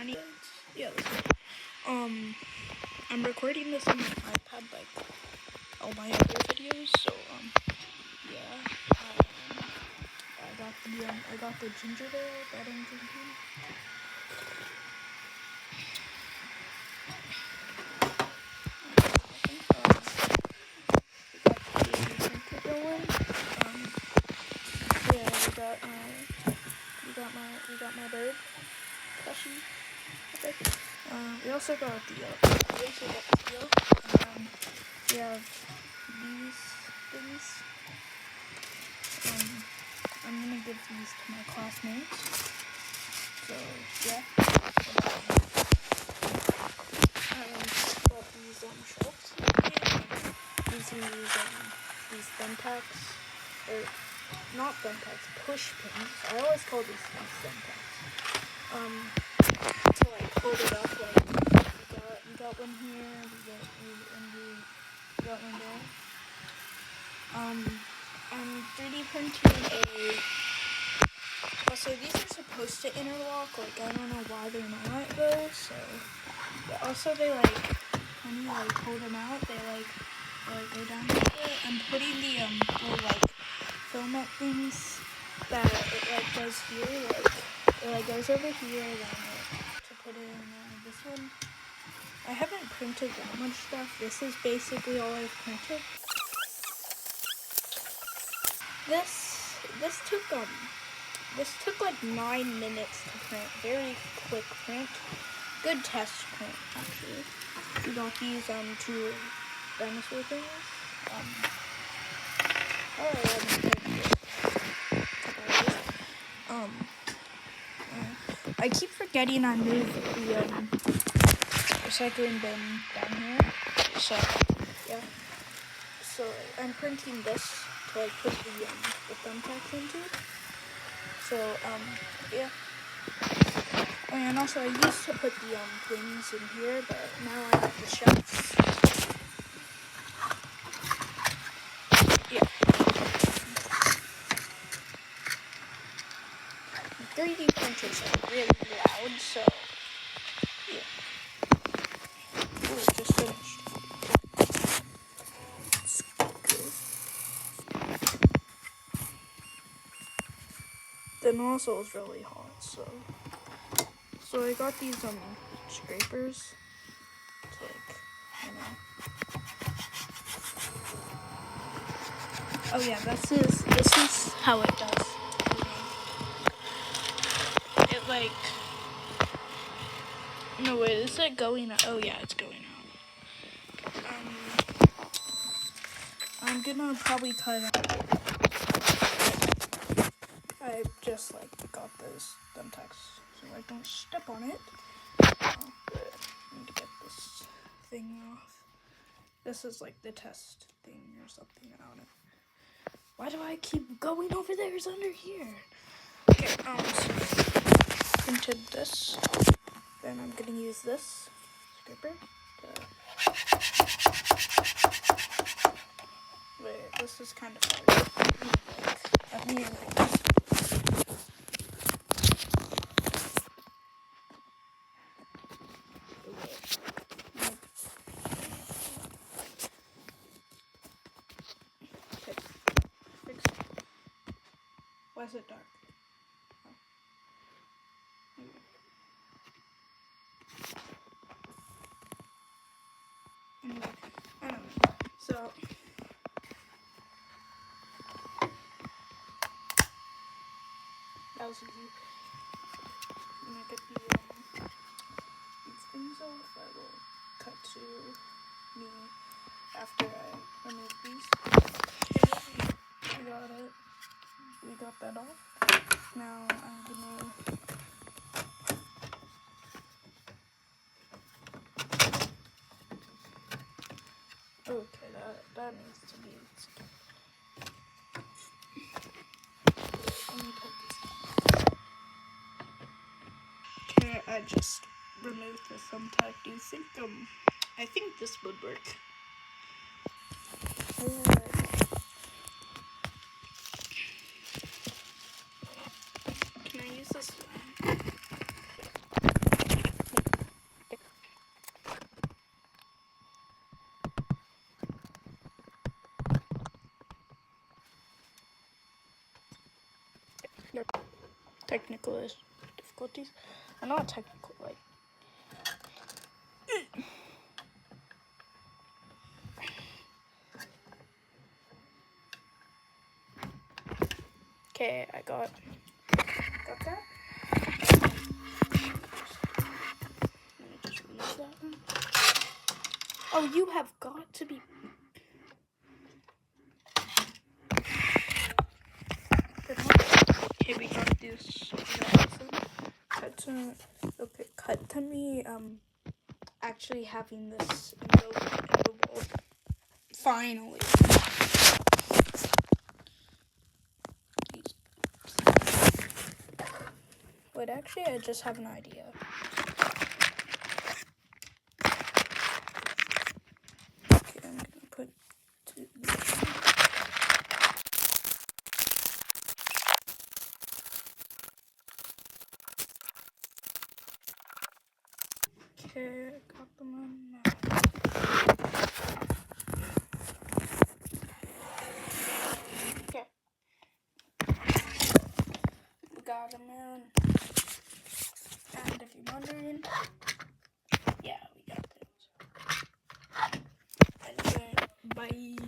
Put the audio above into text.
Yeah, I'm recording this on my iPad like all my other videos, so yeah. I got the ginger ale that I'm drinking. We got my bird, Plushie. Okay. We also got the deal. We have these things. I'm gonna give these to my classmates. So yeah. Got these shelves. Using these thumbtacks, or not thumbtacks, push pins. I always call these things thumbtacks. To like hold it up, like we got one here, we got one there. I'm 3D printing so these are supposed to interlock, like I don't know why they're not though, so but also they like when you like hold them out, they like go down like that. I'm putting the little like filament things that it like does here, like it like goes over here, then to put in this one. I haven't printed that much stuff. This is basically all I've printed. This took like 9 minutes to print. Very quick print. Good test print actually. We got these 2 dinosaur things. I keep forgetting I moved the recycling bin down here. So yeah. So I'm printing this to like put the thumbtacks into. So yeah. And also I used to put the things in here, but now I have the shelves. Yeah. 3D printers are really loud, so yeah. Ooh, just finished. The nozzle is really hot, so I got these scrapers to like, you know. Oh yeah, this is how it does. It like, no wait, is it going out? Oh yeah, it's going out. I'm gonna probably cut out. I just like got those thumbtacks so I don't step on it. I need to get this thing off. This is like the test thing or something, I don't know. Why do I keep going over there? It's under here. Okay, so printed this. Then I'm gonna use this scraper. Wait, this is kind of hard. Let me Why is it dark? Oh. Anyway, I don't know. So that was easy. I'm gonna get these things off. I will cut to me after I remove these. We got it. We got that off. Now I'm gonna okay, that needs to be let me put this down. Okay, I just removed the thumbtack. Do you think I think this would work. Can I use this one? Your technical difficulties. Or not technical, like. Okay, I got that. Let me just remove that one. Oh, you have got to be. Okay, we got this. Cut to me. Actually having this in the bowl. Finally. Wait, actually, I just have an idea. Okay, I'm gonna put okay, I got them on now. Okay. We got them in. And if you're wondering, yeah, we got those. Anyway, bye.